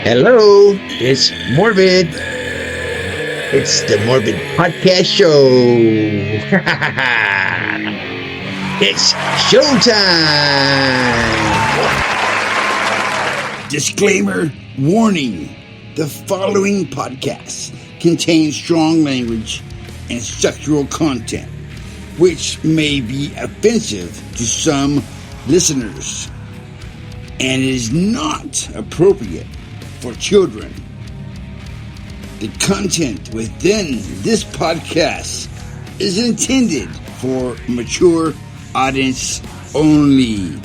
Hello, it's Morbid. It's the Morbid Podcast Show. It's showtime. Disclaimer, warning. The following podcast contains strong language and sexual content, which may be offensive to some listeners and is not appropriate for children. The content within this podcast is intended for mature audience only.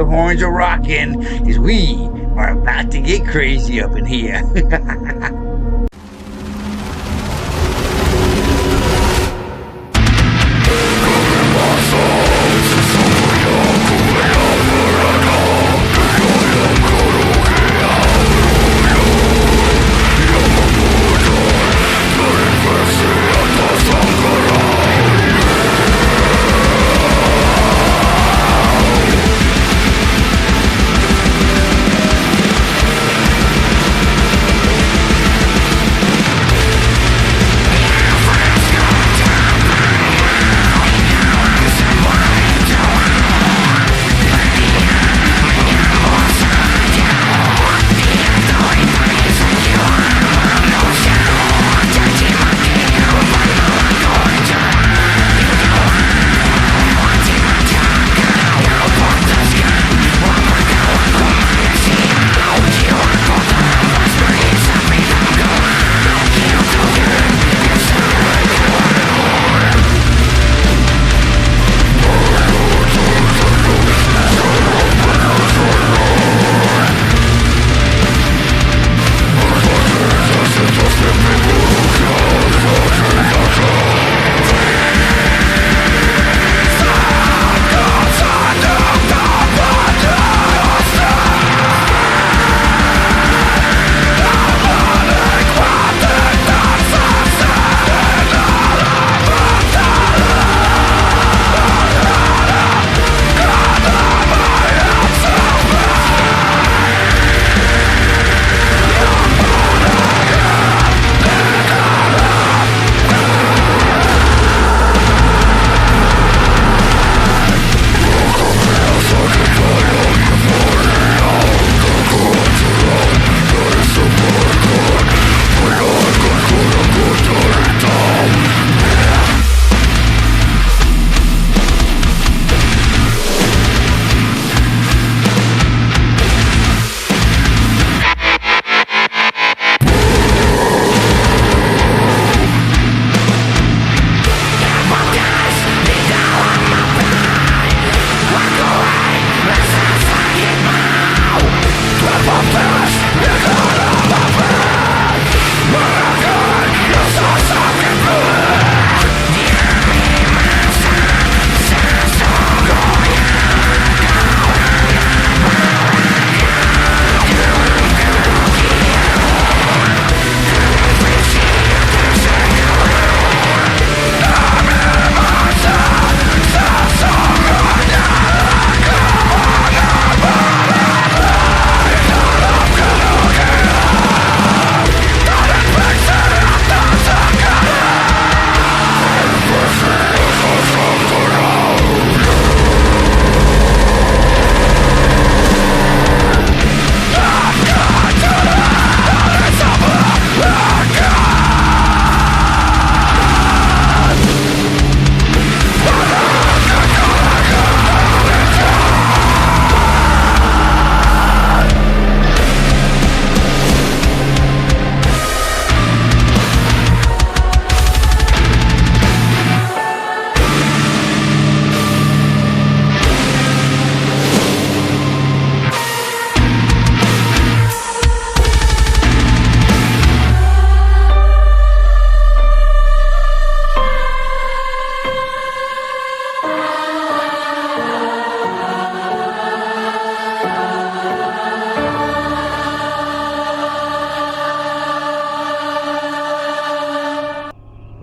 the horns are rocking, because we are about to get crazy up in here.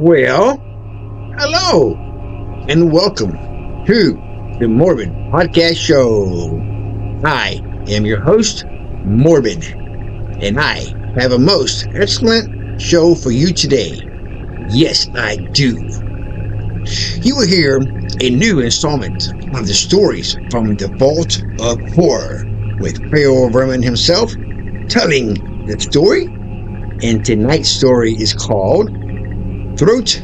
Well, hello, and welcome to the Morbid Podcast Show. I am your host, Morbid, and I have a most excellent show for you today. Yes, I do. You will hear a new installment of the stories from the Vault of Horror with Feral Vermin himself telling the story. And tonight's story is called Throat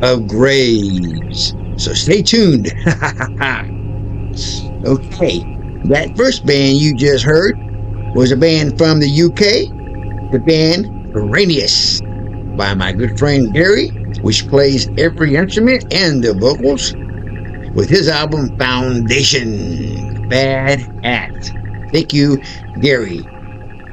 of Graves. So stay tuned. Okay, that first band you just heard was a band from the UK, the band Ranius, by my good friend Gary, which plays every instrument and the vocals. with his album Foundation. Bad act. Thank you, Gary.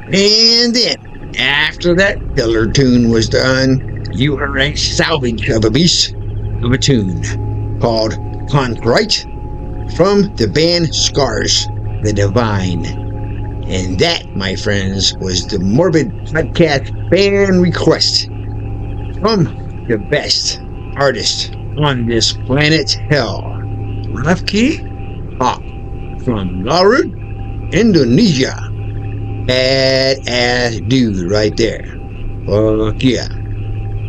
And then, after that killer tune was done, you heard a salvage of a piece of a tune called Contrite from the band Scars the Divine. And that, my friends, was the Morbid Podcast fan request from the best artist on this planet hell, Rafki Hawk from Garut, Indonesia. Badass dude right there. Fuck yeah.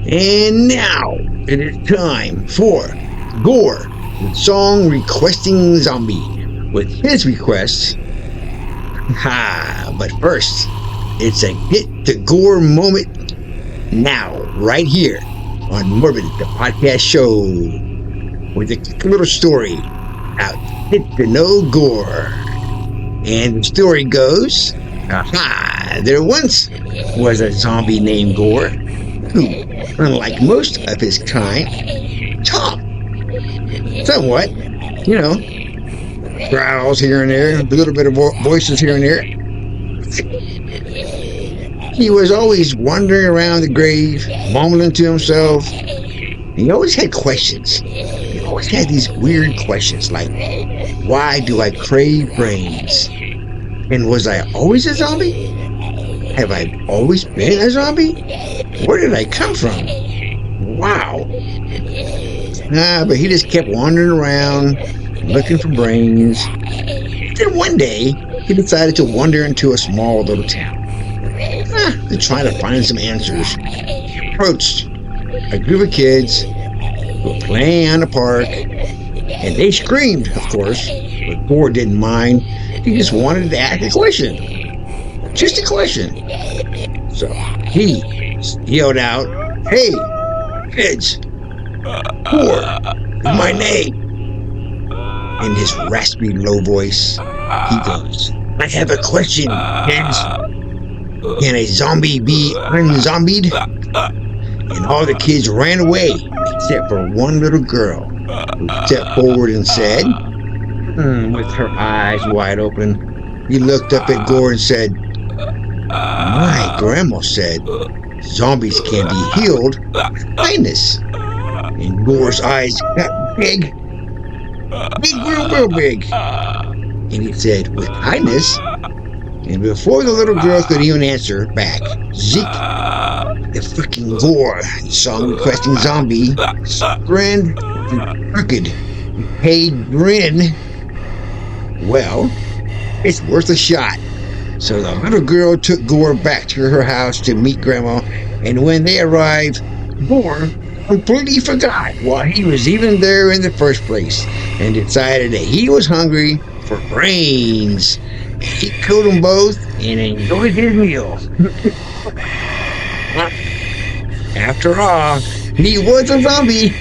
And now it is time for Gore, the song Requesting Zombie, with his requests. But first, it's a Get to Gore moment now, right here on Morbid, the podcast show, with a quick little story about Get to Know Gore. And the story goes, there once was a zombie named Gore who, unlike most of his kind, talked somewhat, growls here and there, a little bit of voices here and there. He was always wandering around the grave, mumbling to himself. He always had questions. He always had these weird questions like, why do I crave brains? And was I always a zombie? Have I always been a zombie? Where did I come from? Wow. But he just kept wandering around, looking for brains. Then one day, he decided to wander into a small little town to try to find some answers. He approached a group of kids who were playing on the park, and they screamed, of course, but Gore didn't mind. He just wanted to ask a question. Just a question. So he yelled out, "Hey, kids, Gore is my name." In his raspy, low voice, he goes, "I have a question, kids. Can a zombie be unzombied?" And all the kids ran away, except for one little girl, who stepped forward and said, with her eyes wide open, he looked up at Gore and said, "My grandma said zombies can be healed with kindness." And Gore's eyes got big, real big. And he said, "With kindness?" And before the little girl could even answer back, Zeke, the fucking Gore, song requesting zombie, grinned with a crooked, paid grin. Well, it's worth a shot. So the little girl took Gore back to her house to meet Grandma, and when they arrived, Gore completely forgot why he was even there in the first place, and decided that he was hungry for brains. He killed them both and enjoyed his meal. After all, he was a zombie.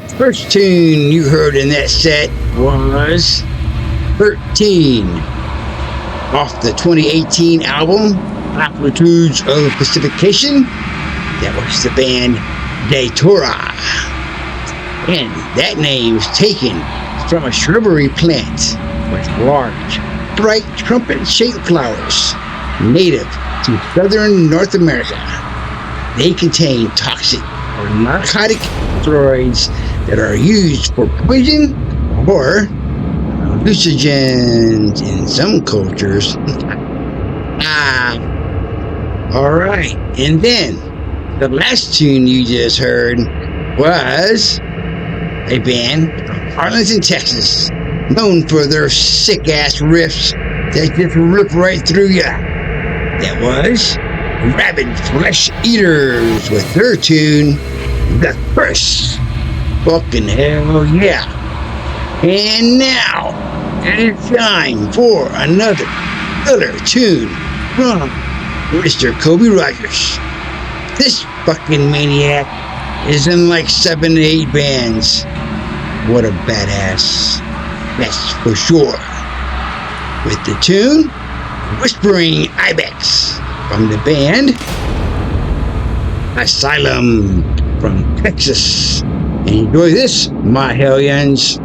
First tune you heard in that set was 13 off the 2018 album Amplitudes of Pacification. That was the band Datura. And that name is taken from a shrubbery plant with large, bright trumpet-shaped flowers native to southern North America. They contain toxic or narcotic steroids that are used for poison or hallucinogens in some cultures. Alright, and then the last tune you just heard was a band from Arlington, Texas, known for their sick-ass riffs that just rip right through ya. That was Rabid Flesh Eaters with their tune, The Curse. Fucking hell yeah. And now, it is time for another killer tune from Mr. Kobe Rogers. This fucking maniac is in like 7 to 8 bands. What a badass. That's for sure. With the tune, Whispering Ibex from the band Asylum from Texas. Enjoy this, my hellions.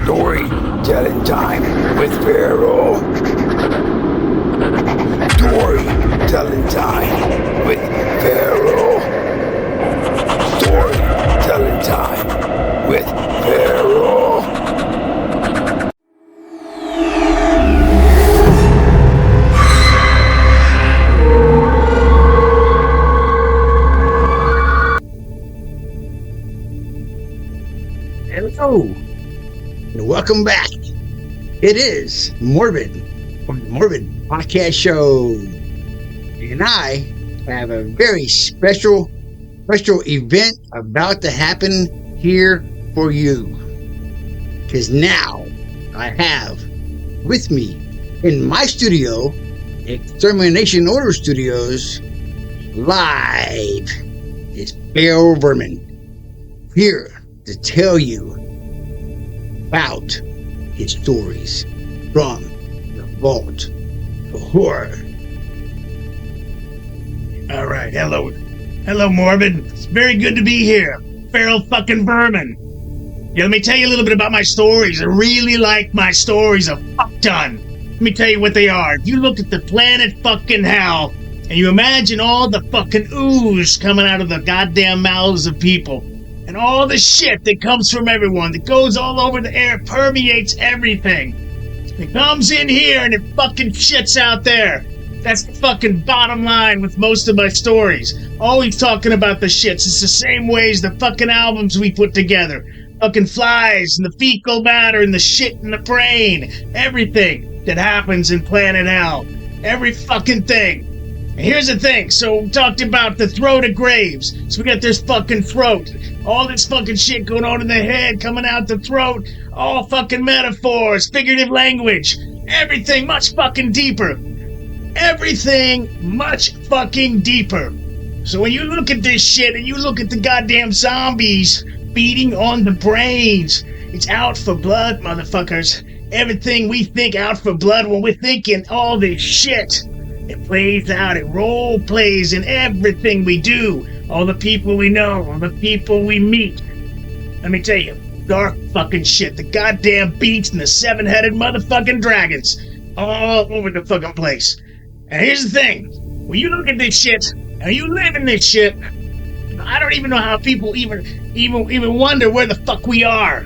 Storytelling time with Feral. Storytelling time with Feral. Storytelling time with Feral. Hello, and welcome back. It is Morbid Podcast Show, and I have a very special event about to happen here for you. Because now I have with me in my studio, Extermination Order Studios, live is Feral Vermin, here to tell you about his stories from the vault of horror. All right, hello, Morbid. It's very good to be here. Feral fucking Vermin. Yeah, let me tell you a little bit about my stories. I really like my stories a fuck ton. Let me tell you what they are. If you look at the planet fucking hell, and you imagine all the fucking ooze coming out of the goddamn mouths of people, and all the shit that comes from everyone, that goes all over the air, permeates everything. It comes in here and it fucking shits out there. That's the fucking bottom line with most of my stories. Always talking about the shits. It's the same way as the fucking albums we put together. Fucking flies and the fecal matter and the shit in the brain. Everything that happens in Planet Hell. Every fucking thing. And here's the thing, so we talked about the throat of graves. So we got this fucking throat. All this fucking shit going on in the head, coming out the throat. All fucking metaphors, figurative language. Everything much fucking deeper. Everything much fucking deeper. So when you look at this shit and you look at the goddamn zombies feeding on the brains, it's out for blood, motherfuckers. Everything we think out for blood when we're thinking all this shit. It plays out, it role plays in everything we do. All the people we know, all the people we meet. Let me tell you, dark fucking shit. The goddamn beasts and the seven-headed motherfucking dragons. All over the fucking place. And here's the thing. When you look at this shit, and you live in this shit, I don't even know how people even wonder where the fuck we are.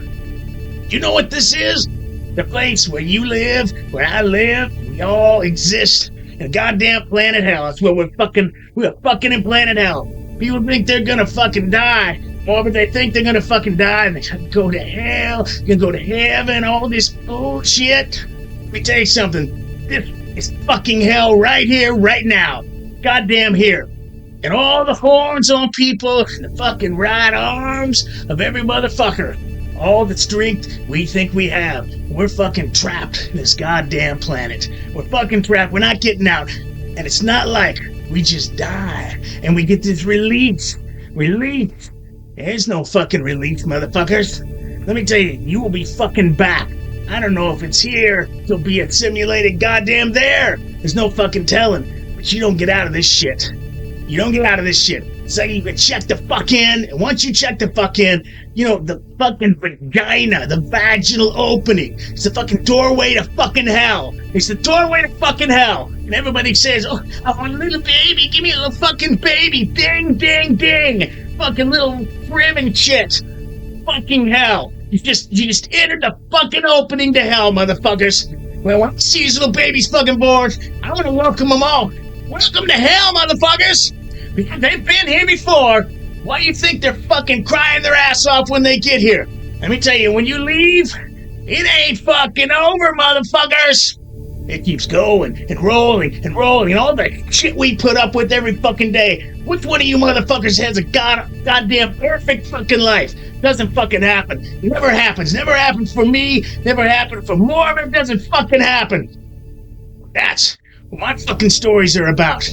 You know what this is? The place where you live, where I live, we all exist. In goddamn Planet Hell. That's where we're fucking in Planet Hell. People think they're gonna fucking die. Or but they think they're gonna fucking die and they go to hell, you go to heaven, all this bullshit. Let me tell you something. This is fucking hell right here, right now. Goddamn here. And all the horns on people, and the fucking right arms of every motherfucker. All the strength we think we have. We're fucking trapped in this goddamn planet. We're fucking trapped. We're not getting out. And it's not like we just die and we get this release. Release. There's no fucking release, motherfuckers. Let me tell you, you will be fucking back. I don't know if it's here. It'll be a simulated goddamn there. There's no fucking telling. But you don't get out of this shit. You don't get out of this shit. It's like you can check the fuck in, and once you check the fuck in, you know, the fucking vagina, the vaginal opening, it's the fucking doorway to fucking hell. It's the doorway to fucking hell. And everybody says, oh, I want a little baby, give me a little fucking baby, ding, ding, ding. Fucking little prim and shit. Fucking hell. You just entered the fucking opening to hell, motherfuckers. Well, when I see these little babies fucking born, I want to welcome them all. Welcome to hell, motherfuckers! Because they've been here before. Why do you think they're fucking crying their ass off when they get here? Let me tell you, when you leave, it ain't fucking over, motherfuckers! It keeps going and rolling and rolling and all the shit we put up with every fucking day. Which one of you motherfuckers has a goddamn perfect fucking life? Doesn't fucking happen. Never happens. Never happened for me. Never happened for Morbid. Doesn't fucking happen. That's what my fucking stories are about.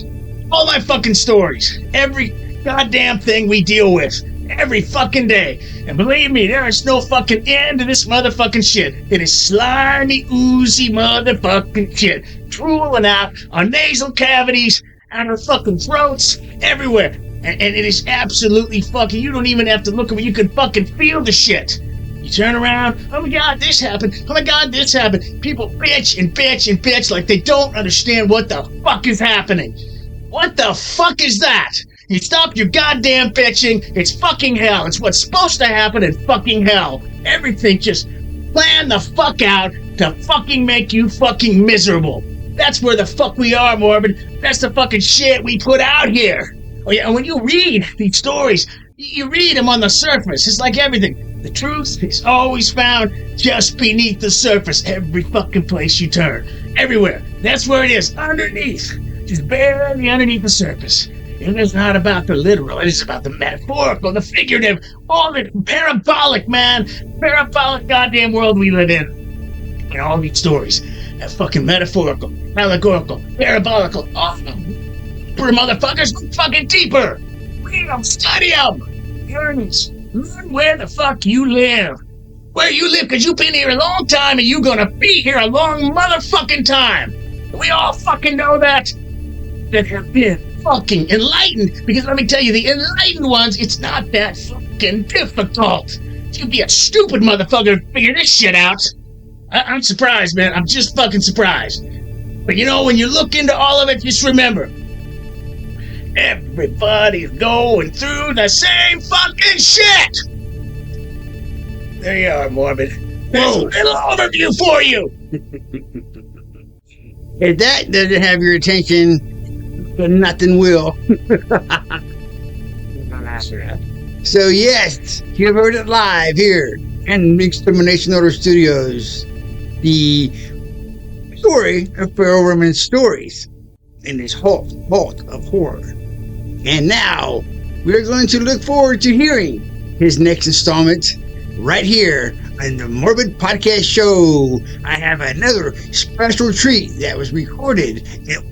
All my fucking stories. Every goddamn thing we deal with. Every fucking day. And believe me, there is no fucking end to this motherfucking shit. It is slimy, oozy motherfucking shit. Drooling out our nasal cavities, out our fucking throats, everywhere. And it is absolutely fucking, you don't even have to look at it, you can fucking feel the shit. You turn around, oh my god, this happened, oh my god, this happened. People bitch and bitch and bitch like they don't understand what the fuck is happening. What the fuck is that? You stop your goddamn bitching, it's fucking hell. It's what's supposed to happen in fucking hell. Everything just planned the fuck out to fucking make you fucking miserable. That's where the fuck we are, Morbid. That's the fucking shit we put out here. Oh yeah, and when you read these stories, you read them on the surface. It's like everything. The truth is always found just beneath the surface. Every fucking place you turn. Everywhere. That's where it is. Underneath. Just barely underneath the surface. And it's not about the literal. It is about the metaphorical, the figurative, all the parabolic, man. Parabolic goddamn world we live in. And all these stories. That fucking metaphorical, allegorical, parabolical, awful. For motherfuckers, look fucking deeper. Read them, study them. Learn where the fuck you live. Where you live, because you've been here a long time and you're gonna be here a long motherfucking time. We all fucking know that have been fucking enlightened. Because let me tell you, the enlightened ones, it's not that fucking difficult. You'd be a stupid motherfucker to figure this shit out. I'm surprised, man. I'm just fucking surprised. But you know, when you look into all of it, just remember, everybody's going through the same fucking shit! There you are, Morbid. There's a little overview for you! If that doesn't have your attention, then nothing will. So yes, you've heard it live here in Extermination Order Studios. The story of Feral Vermin stories in this vault of horror. And now, we're going to look forward to hearing his next installment right here on the Morbid Podcast Show. I have another special treat that was recorded at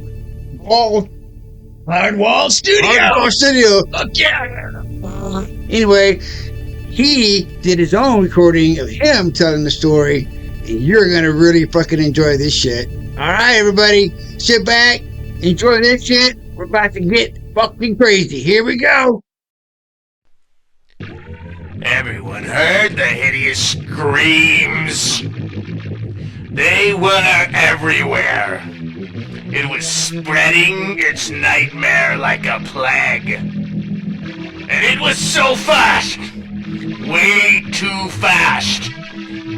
Hardwall Studio! Hardwall Studio! Fuck yeah! Anyway, he did his own recording of him telling the story, and you're going to really fucking enjoy this shit. Alright, everybody, sit back, enjoy this shit. We're about to get fucking crazy. Here we go. Everyone heard the hideous screams. They were everywhere. It was spreading its nightmare like a plague. And it was so fast. Way too fast.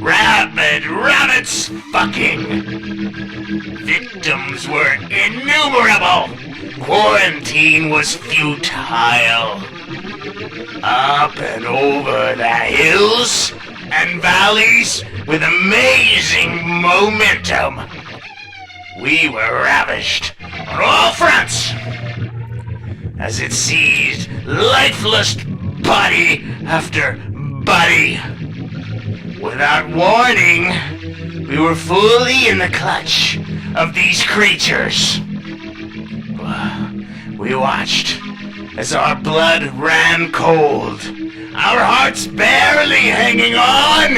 Rabid rabbits fucking. Victims were innumerable. Quarantine was futile. Up and over the hills and valleys with amazing momentum. We were ravished on all fronts as it seized lifeless body after body. Without warning, we were fully in the clutch of these creatures. We watched as our blood ran cold, our hearts barely hanging on,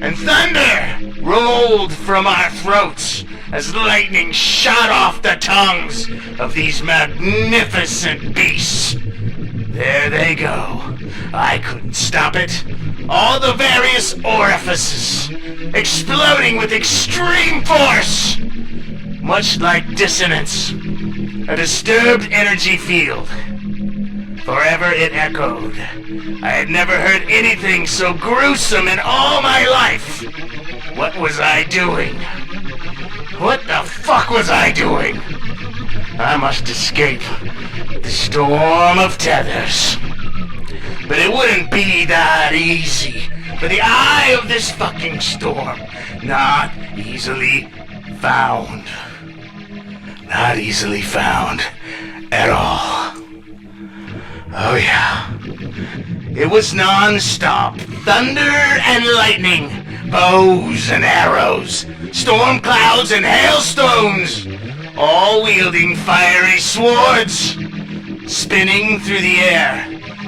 and thunder rolled from our throats as lightning shot off the tongues of these magnificent beasts. There they go. I couldn't stop it. All the various orifices exploding with extreme force, much like dissonance, a disturbed energy field. Forever it echoed. I had never heard anything so gruesome in all my life. What was I doing? What the fuck was I doing? I must escape the storm of tethers. But it wouldn't be that easy. For the eye of this fucking storm, not easily found. Not easily found at all. Oh yeah. It was non-stop. Thunder and lightning. Bows and arrows. Storm clouds and hailstones. All wielding fiery swords. Spinning through the air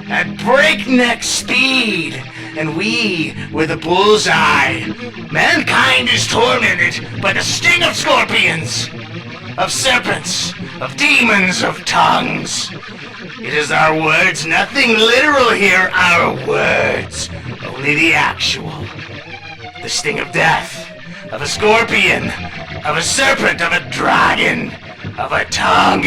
at breakneck speed. And we were the bullseye. Mankind is tormented by the sting of scorpions, of serpents, of demons, of tongues. It is our words, nothing literal here, our words. Only the actual. The sting of death, of a scorpion, of a serpent, of a dragon, of a tongue.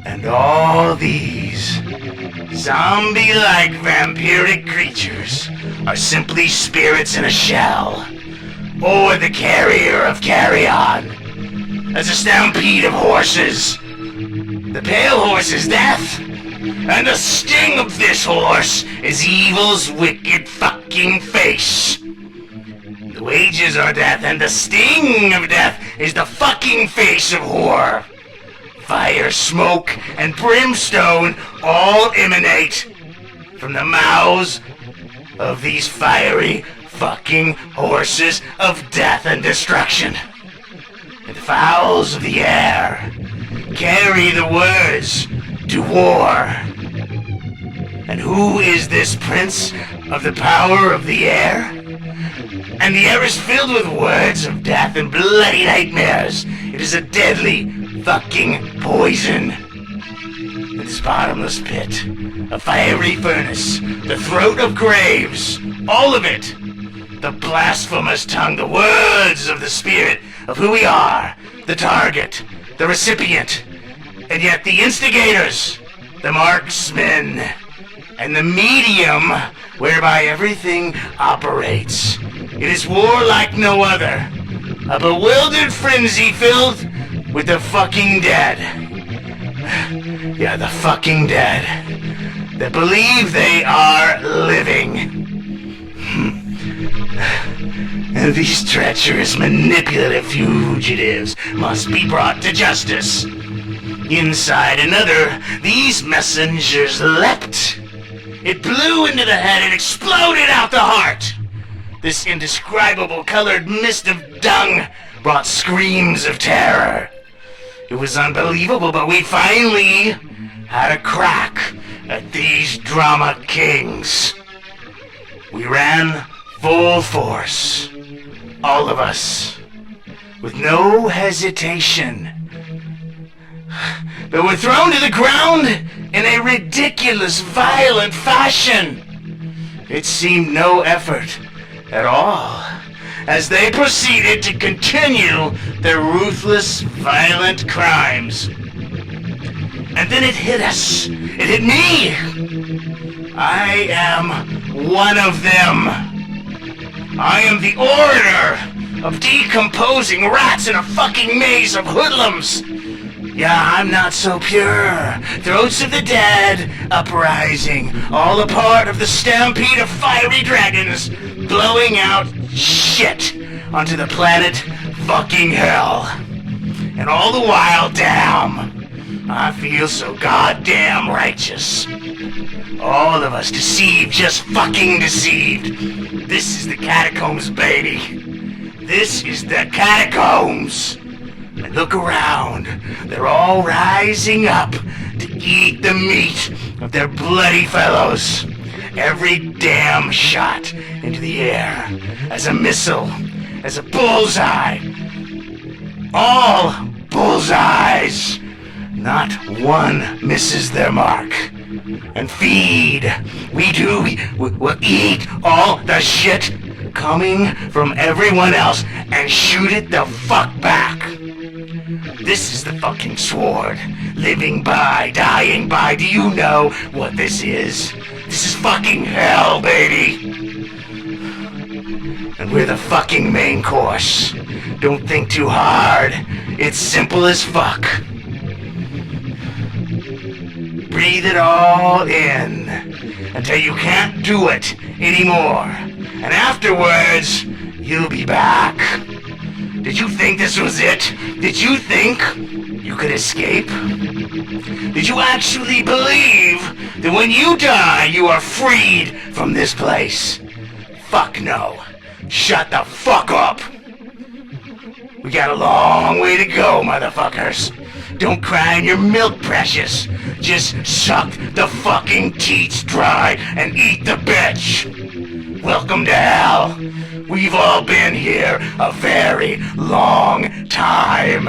And all these zombie-like vampiric creatures are simply spirits in a shell, or the carrier of carrion. As a stampede of horses. The pale horse is death, and the sting of this horse is evil's wicked fucking face. The wages are death, and the sting of death is the fucking face of horror. Fire, smoke, and brimstone all emanate from the mouths of these fiery fucking horses of death and destruction. And the fowls of the air carry the words to war. And who is this prince of the power of the air? And the air is filled with words of death and bloody nightmares. It is a deadly fucking poison. This bottomless pit, a fiery furnace, the throat of graves, all of it. The blasphemous tongue, the words of the spirit of who we are, the target, the recipient, and yet the instigators, the marksmen, and the medium whereby everything operates. It is war like no other, a bewildered frenzy filled with the fucking dead. Yeah, the fucking dead that believe they are living. And these treacherous, manipulative fugitives must be brought to justice. Inside another, these messengers leapt. It blew into the head and exploded out the heart. This indescribable colored mist of dung brought screams of terror. It was unbelievable, but we finally had a crack at these drama kings. We ran full force, all of us, with no hesitation. But were thrown to the ground in a ridiculous, violent fashion. It seemed no effort at all, as they proceeded to continue their ruthless, violent crimes. And then it hit us. It hit me. I am one of them. I am the orator of decomposing rats in a fucking maze of hoodlums. Yeah, I'm not so pure. Throats of the dead, uprising, all a part of the stampede of fiery dragons, blowing out shit onto the planet fucking hell. And all the while, damn, I feel so goddamn righteous. All of us deceived, just fucking deceived. This is the catacombs, baby. This is the catacombs. And look around. They're all rising up to eat the meat of their bloody fellows. Every damn shot into the air, as a missile, as a bullseye. All bullseyes. Not one misses their mark. And feed. We'll eat all the shit coming from everyone else and shoot it the fuck back. This is the fucking sword. Living by, dying by. Do you know what this is? This is fucking hell, baby. And we're the fucking main course. Don't think too hard. It's simple as fuck. Breathe it all in until you can't do it anymore. And afterwards, you'll be back. Did you think this was it? Did you think you could escape? Did you actually believe that when you die, you are freed from this place? Fuck no. Shut the fuck up. We got a long way to go, motherfuckers. Don't cry in your milk, precious. Just suck the fucking teats dry and eat the bitch. Welcome to hell. We've all been here a very long time.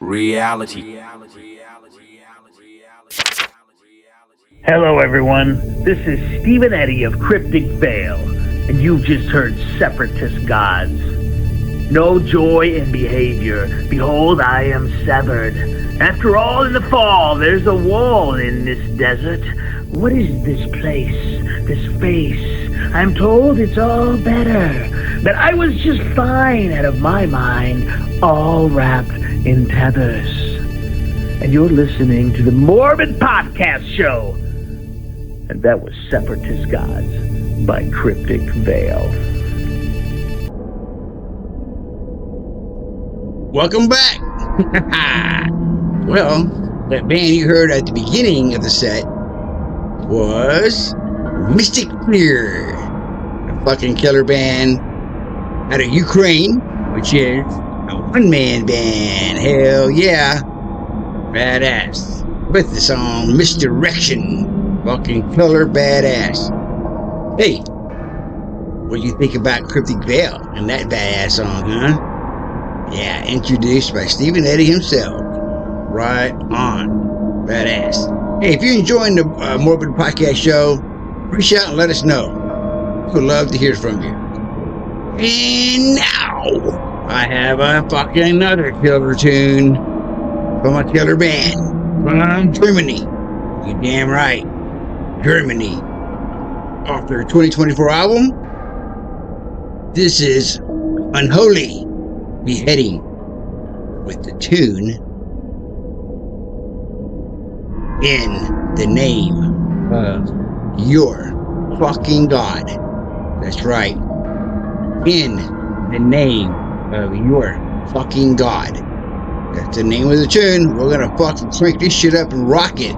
reality. Hello, everyone. This is Stephen Eddy of Cryptic Veil, and you've just heard Separatist Gods. No joy in behavior. Behold, I am severed. After all, in the fall, there's a wall in this desert. What is this place, this face? I'm told it's all better. That I was just fine out of my mind, all wrapped in tethers. And you're listening to the Morbid Podcast Show. And that was Separatist Gods by Cryptic Veil. Welcome back. Well, that band you heard at the beginning of the set was Mystic Fear, a fucking killer band out of Ukraine, which is a one-man band. Hell yeah. Badass. With the song Misdirection. Fucking killer badass. Hey, what do you think about Cryptic Veil and that badass song, huh? Yeah, introduced by Stephen Eddy himself. Right on. Badass. Hey, if you're enjoying the Morbid Podcast Show, reach out and let us know. We'd love to hear from you. And now, I have a fucking another killer tune from a killer band from Germany. You damn right. Germany. Off their 2024 album. This is Unholy Beheading with the tune In the Name of Your Fucking God. That's right. In the Name of Your Fucking God. That's the name of the tune. We're gonna fucking crank this shit up and rock it.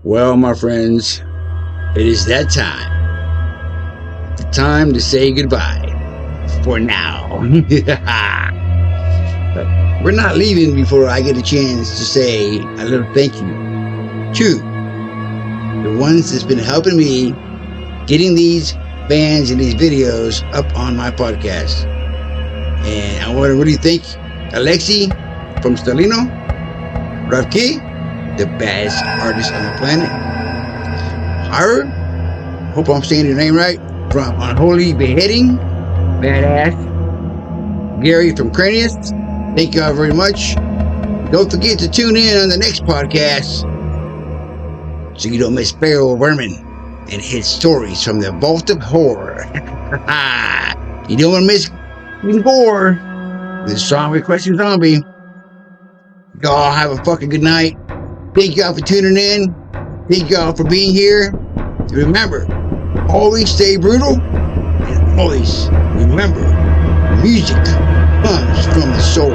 Well, my friends, it is that time. The time to say goodbye. For now. But we're not leaving before I get a chance to say a little thank you to the ones that's been helping me getting these bands and these videos up on my podcast. And I want to really thank Alexi from Stalino, Ravki, the baddest artist on the planet, Howard, hope I'm saying your name right, from Unholy Beheading, badass, Gary from Cranius, thank y'all very much. Don't forget to tune in on the next podcast so you don't miss Feral Vermin and his stories from the Vault of Horror. You don't want to miss Gore, the song requesting zombie. Y'all have a fucking good night. Thank y'all for tuning in. Thank y'all for being here. Remember, always stay brutal and always remember, music comes from the soul.